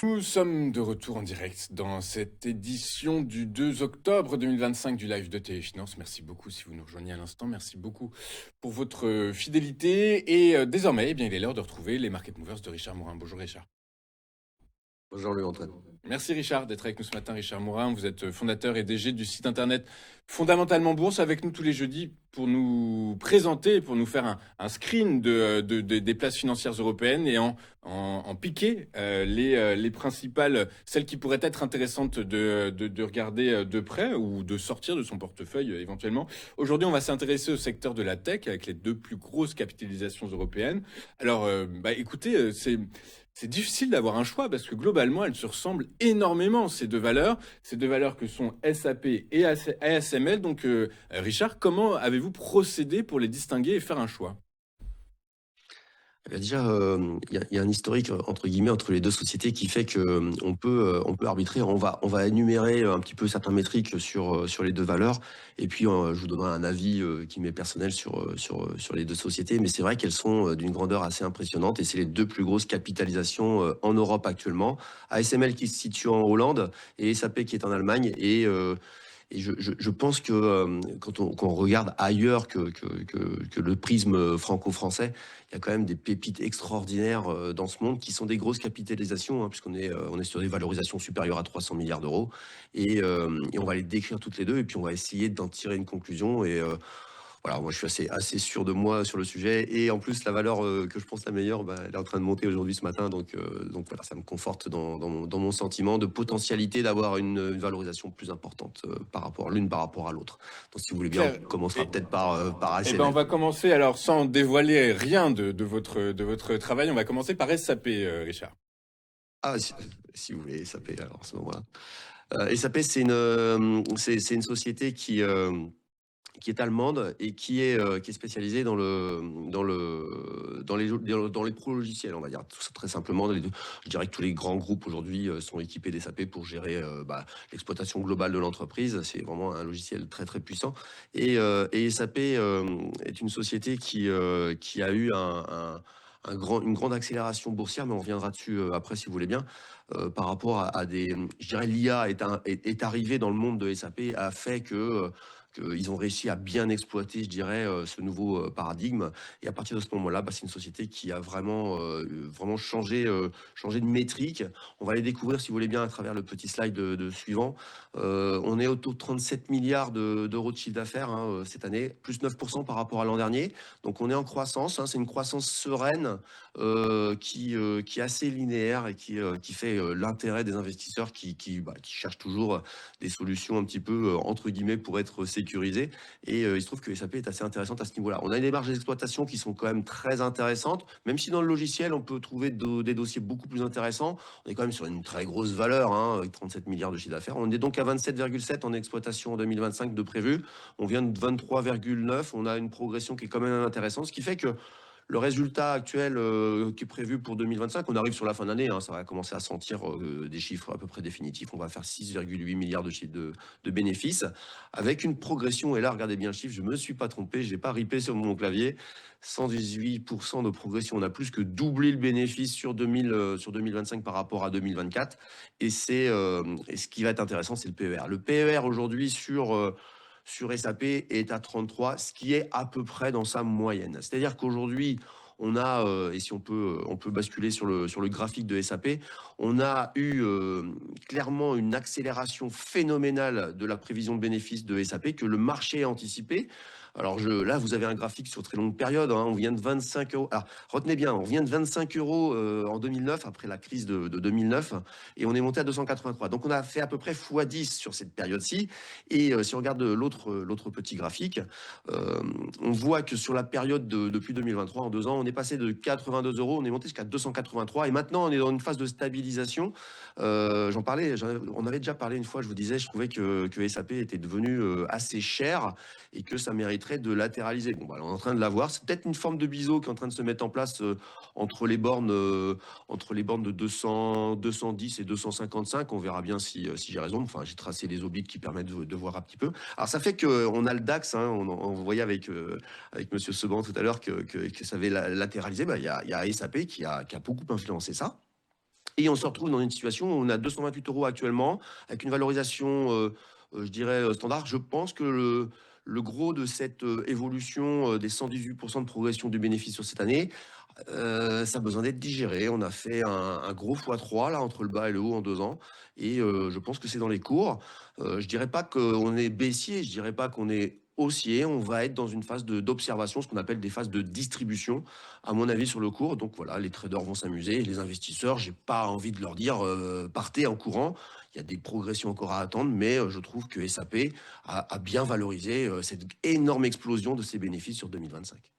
Nous sommes de retour en direct dans cette édition du 2 octobre 2025 du live de Téléfinance. Merci beaucoup si vous nous rejoignez à l'instant. Merci beaucoup pour votre fidélité. Et désormais, eh bien, il est l'heure de retrouver les Market Movers de Richard Mourin. Bonjour Richard. Bonjour Louis Antoine. Merci Richard d'être avec nous ce matin. Richard Mourin, vous êtes fondateur et DG du site internet Fondamentalement Bourse, avec nous tous les jeudis pour nous présenter, pour nous faire un screen des places financières européennes et en piquer les principales, celles qui pourraient être intéressantes de regarder de près ou de sortir de son portefeuille éventuellement. Aujourd'hui, on va s'intéresser au secteur de la tech avec les deux plus grosses capitalisations européennes. Alors, écoutez, c'est difficile d'avoir un choix parce que globalement, elles se ressemblent énormément, ces deux valeurs que sont SAP et ASML. Donc, Richard, comment avez-vous procédé pour les distinguer et faire un choix? Eh bien déjà, il y a un historique, entre guillemets, entre les deux sociétés qui fait que on peut arbitrer. On va énumérer un petit peu certains métriques sur les deux valeurs et puis, je vous donnerai un avis, qui m'est personnel sur les deux sociétés. Mais c'est vrai qu'elles sont, d'une grandeur assez impressionnante et c'est les deux plus grosses capitalisations, en Europe actuellement. ASML qui se situe en Hollande et SAP qui est en Allemagne et je pense que quand on regarde ailleurs que le prisme franco-français, il y a quand même des pépites extraordinaires dans ce monde qui sont des grosses capitalisations, hein, puisqu'on est sur des valorisations supérieures à 300 milliards d'euros. Et on va les décrire toutes les deux et puis on va essayer d'en tirer une conclusion. Voilà, moi je suis assez sûr de moi sur le sujet. Et en plus, la valeur que je pense la meilleure, bah, elle est en train de monter aujourd'hui ce matin. Donc voilà, ça me conforte dans mon sentiment de potentialité d'avoir une valorisation plus importante l'une par rapport à l'autre. Donc si vous voulez bien, Claire, on commencera et, peut-être par eh ben, on ASML. va commencer, alors sans dévoiler rien de votre travail, on va commencer par SAP, Richard. Ah, si vous voulez SAP, alors à ce moment-là. SAP, c'est une société qui est allemande et qui est spécialisée dans les pro-logiciels, on va dire. Tout ça, très simplement, je dirais que tous les grands groupes aujourd'hui sont équipés d'SAP pour gérer l'exploitation globale de l'entreprise. C'est vraiment un logiciel très très puissant. Et SAP est une société qui a eu une grande accélération boursière, mais on reviendra dessus après si vous voulez bien, par rapport à des... Je dirais l'IA est arrivé dans le monde de SAP, a fait qu'ils ont réussi à bien exploiter, je dirais, ce nouveau paradigme. Et à partir de ce moment-là, c'est une société qui a vraiment changé de métrique. On va les découvrir, si vous voulez bien, à travers le petit slide de suivant. On est autour de 37 milliards d'euros de chiffre d'affaires cette année, plus 9% par rapport à l'an dernier. Donc on est en croissance, hein, c'est une croissance sereine qui est assez linéaire et qui fait l'intérêt des investisseurs qui cherchent toujours des solutions un petit peu, entre guillemets, pour être sécurisées. Et il se trouve que SAP est assez intéressante à ce niveau-là. On a des marges d'exploitation qui sont quand même très intéressantes, même si dans le logiciel, on peut trouver des dossiers beaucoup plus intéressants. On est quand même sur une très grosse valeur, hein, avec 37 milliards de chiffre d'affaires. On est donc à 27,7 en exploitation en 2025 de prévu. On vient de 23,9. On a une progression qui est quand même intéressante, ce qui fait que le résultat actuel qui est prévu pour 2025, on arrive sur la fin d'année, hein, ça va commencer à sentir des chiffres à peu près définitifs. On va faire 6,8 milliards de bénéfices, avec une progression, et là, regardez bien le chiffre, je ne me suis pas trompé, je n'ai pas ripé sur mon clavier, 118% de progression. On a plus que doublé le bénéfice sur 2025 par rapport à 2024. Et ce qui va être intéressant, c'est le PER. Le PER aujourd'hui sur SAP est à 33, ce qui est à peu près dans sa moyenne. C'est-à-dire qu'aujourd'hui, on a, et si on peut basculer sur le graphique de SAP, on a eu clairement une accélération phénoménale de la prévision de bénéfices de SAP que le marché a anticipé. Alors là, vous avez un graphique sur très longue période, hein, on vient de 25 euros. Alors, retenez bien, on vient de 25 euros en 2009, après la crise de 2009, et on est monté à 283. Donc, on a fait à peu près x10 sur cette période-ci. Et si on regarde l'autre petit graphique, on voit que sur la période depuis 2023, en 2 ans, on est passé de 82 euros, on est monté jusqu'à 283. Et maintenant, on est dans une phase de stabilisation. J'en parlais, on avait déjà parlé une fois, je vous disais, je trouvais que SAP était devenu assez cher et que ça mériterait de latéraliser. Bon, on est en train de l'avoir. C'est peut-être une forme de biseau qui est en train de se mettre en place entre les bornes de 200, 210 et 255. On verra bien si j'ai raison. Enfin, j'ai tracé les obliques qui permettent de voir un petit peu. Alors, ça fait qu'on a le DAX. Hein, on voyait avec Monsieur Seban tout à l'heure que ça avait latéralisé. Il y a SAP qui a beaucoup influencé ça. Et on se retrouve dans une situation où on a 228 € actuellement, avec une valorisation, je dirais, standard. Je pense que le gros de cette, évolution, des 118% de progression du bénéfice sur cette année, ça a besoin d'être digéré. On a fait un gros x3 là, entre le bas et le haut en 2 ans et je pense que c'est dans les cours. Je dirais pas qu'on est baissier, je dirais pas qu'on est haussier. On va être dans une phase d'observation, ce qu'on appelle des phases de distribution, à mon avis, sur le cours. Donc voilà, les traders vont s'amuser et les investisseurs, j'ai pas envie de leur dire, partez en courant. Il y a des progressions encore à attendre, mais je trouve que SAP a bien valorisé, cette énorme explosion de ses bénéfices sur 2025.